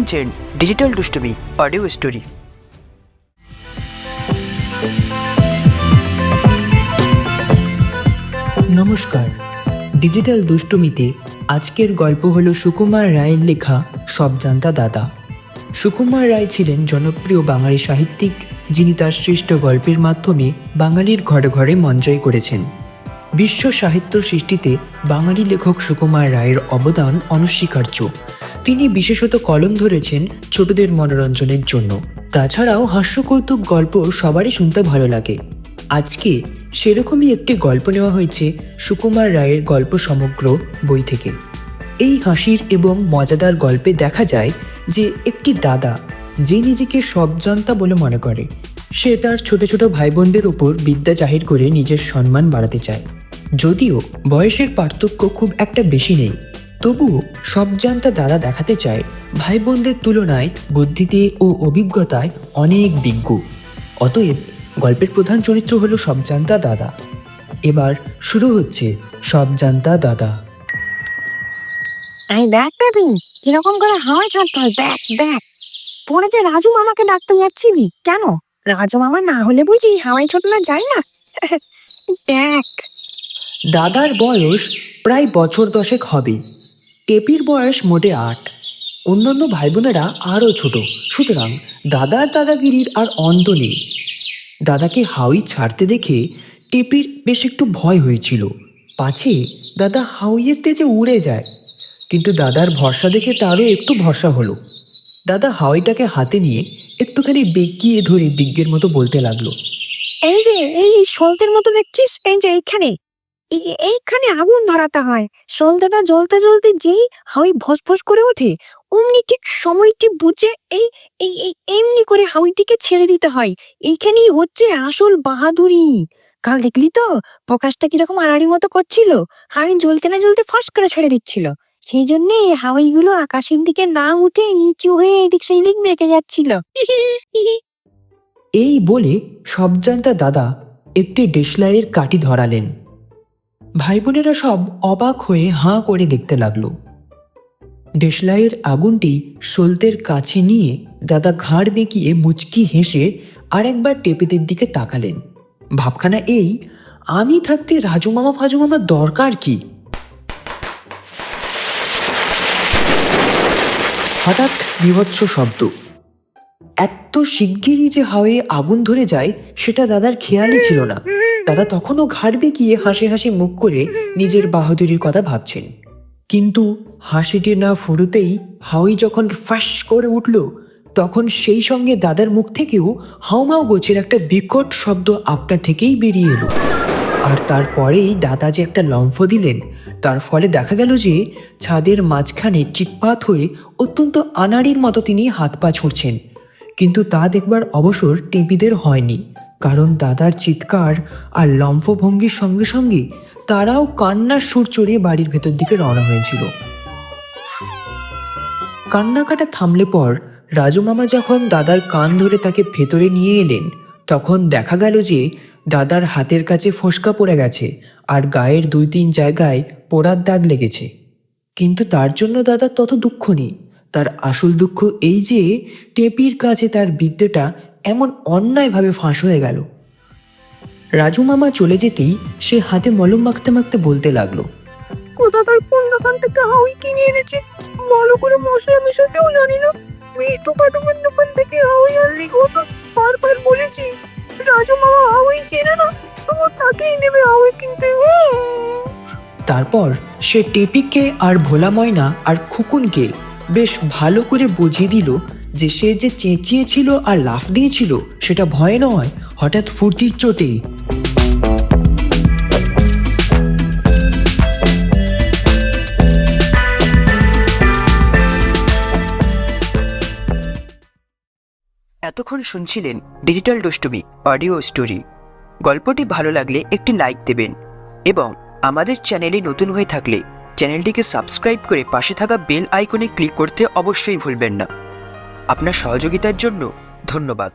শুনছেন ডিজিটাল দুষ্টুমি audio story. নমস্কার, ডিজিটাল দুষ্টুমিতে আজকের গল্প হলো সুকুমার রায়ের লেখা সব জানতা দাদা। সুকুমার রায় ছিলেন জনপ্রিয় বাঙালি সাহিত্যিক, যিনি তার শ্রেষ্ঠ গল্পের মাধ্যমে বাঙালির ঘরে ঘরে মন জয় করেছেন। বিশ্ব সাহিত্য সৃষ্টিতে বাঙালি লেখক সুকুমার রায়ের অবদান অনস্বীকার্য। তিনি বিশেষত কলম ধরেছেন ছোটদের মনোরঞ্জনের জন্য। তাছাড়াও হাস্যকৌতুক গল্প সবারই শুনতে ভালো লাগে। আজকে সেরকমই একটি গল্প নেওয়া হয়েছে সুকুমার রায়ের গল্প সমগ্র বই থেকে। এই হাসির এবং মজাদার গল্পে দেখা যায় যে একটি দাদা, যে নিজেকে সবজান্তা বলে মনে করে, সে তার ছোট ছোট ভাই বোনদের ওপর বিদ্যা জাহির করে নিজের সম্মান বাড়াতে চায়। যদিও বয়সের পার্থক্য খুব একটা বেশি নেই, তবুও সবজান্তা দাদা দেখাতে চায় ভাই বোনদের তুলনায় বুদ্ধিতে ও অভিজ্ঞতায় অনেক বিজ্ঞ। অতএব গল্পের প্রধান চরিত্র হলো সবজান্তা দাদা। এবার শুরু হচ্ছে সবজান্তা দাদা। এই দেখ বেবি, কিরকম করে হাওয়ায় চড়তে হয়, দেখ দেখ। পরে যে রাজু মামাকে ডাকতে যাচ্ছিলি কেন? রাজু মামা না হলে বুঝি হাওয়ায় ছোটনা যায় না? দেখ। দাদার বয়স প্রায় বছর 10 হবে। টেপির বয়স মোটে 8। অন্যান্য ভাই বোনেরা আরও ছোট, সুতরাং দাদার দাদাগিরির আর অন্ত নেই। দাদাকে হাওয়াই ছাড়তে দেখে টেপির বেশ একটু ভয় হয়েছিল, পাছে দাদা হাওয়াইয়ের তেজে উড়ে যায়। কিন্তু দাদার ভরসা দেখে তারও একটু ভরসা হলো। দাদা হাওয়াইটাকে হাতে নিয়ে একটুখানি বেঁকিয়ে ধরে বিজ্ঞের মতো বলতে লাগলো, এই যে এই সলতের মতো দেখছিস, এই যে এইখানে আগুন ধরাতে হয়। সলতেটা জ্বলতে জ্বলতে যেই হাওয়াই ভসভস করে ওঠে, অমনি ঠিক সময়টি বুঝে এই এই এই এমনি করে হাওয়াইটিকে ছেড়ে দিতে হয়। এইখানেই হচ্ছে আসল বাহাদুরি। কাল দেখলি তো প্রকাশটা কিরকম আড়াড়ি মতো করছিল, হাওয়াই জ্বলতে না জ্বলতে ফস করে ছেড়ে দিচ্ছিল। সেই জন্য হাওয়াইগুলো আকাশের দিকে না উঠে নিচু হয়ে এদিক সেই দিক বেঁকে যাচ্ছিল। এই বলে সবজান্তা দাদা একটি দেশলাইয়ের কাঠি ধরালেন। ভাই বোনেরা সব অবাক হয়ে হাঁ করে দেখতে লাগলো। দেশলাইয়ের আগুনটি সলতের কাছে নিয়ে দাদা ঘাড় বেঁকিয়ে মুচকি হেসে আরেকবার টেপিদের দিকে তাকালেন। ভাবখানা এই, আমি থাকতে রাজু মামা ফাজু মামার দরকার কি? হঠাৎ বিভৎস শব্দ। এত শিগগিরই যে হাওয়ায় আগুন ধরে যায় সেটা দাদার খেয়ালই ছিল না। দাদা তখনও ঘাড় বেঁকিয়ে হাসি হাসি মুখ করে নিজের বাহাদুরির কথা ভাবছেন। কিন্তু হাসিটি না ফুরুতেই হাওয়াই যখন ফাঁস করে উঠল, তখন সেই সঙ্গে দাদার মুখ থেকেও হাউমাউ গোছের একটা বিকট শব্দ আপনা থেকেই বেরিয়ে এলো। আর তারপরেই দাদা যে একটা লম্ফ দিলেন, তার ফলে দেখা গেল যে ছাদের মাঝখানে চিৎপাত হয়ে অত্যন্ত আনাড়ির মতো তিনি হাত পা ছুঁড়ছেন। কিন্তু তা দেখবার অবসর টেপিদের হয়নি, কারণ দাদার চিৎকার আর লম্ফ ভঙ্গির সঙ্গে সঙ্গে তারাও কান্নার সুর চড়িয়ে বাড়ির ভেতর দিকে রওনা হয়েছিল। কান্নাকাটা থামলে পর রাজু মামা যখন দাদার কান ধরে তাকে ভেতরে নিয়ে এলেন, তখন দেখা গেল যে দাদার হাতের কাছে ফোসকা পড়ে গেছে আর গায়ের 2-3 জায়গায় পোড়ার দাগ লেগেছে। কিন্তু তার জন্য দাদার তত দুঃখ নেই। তার আসল দুঃখ এই যে টেপির কাছে তার বিদ্যেটা এমন অন্যায়ভাবে ফাঁস হয়ে গেল। রাজু মামা চলে যেতেই সে হাতে মলম মাখতে মাখতে বলতে লাগলো, কোথাকার কোন দোকান থেকে হাওয়াই কিনে এনেছে, ভালো করে মশলা মেশাতেও জানি না। বিষ্টু পাঠকের দোকান থেকে হাওয়াই আনলি হতো, বারবার বলেছি। রাজু মামা হাওয়াই চেনে না, তবু তাকেই নেবে হাওয়াই কিনতে। তারপর সে টেপিকে আর ভোলা ময়না আর খুকুনকে বেশ ভালো করে বুঝিয়ে দিল যে সে যে চেঁচিয়েছিল আর লাফ দিয়েছিল সেটা ভয় নয়, হঠাৎ ফুর্তির চোটে। এতক্ষণ শুনছিলেন ডিজিটাল দুষ্টুমি অডিও স্টোরি। গল্পটি ভালো লাগলে একটি লাইক দেবেন এবং আমাদের চ্যানেলে নতুন হয়ে থাকলে চ্যানেলটিকে সাবস্ক্রাইব করে পাশে থাকা বেল আইকনে ক্লিক করতে অবশ্যই ভুলবেন না। আপনার সহযোগিতার জন্য ধন্যবাদ।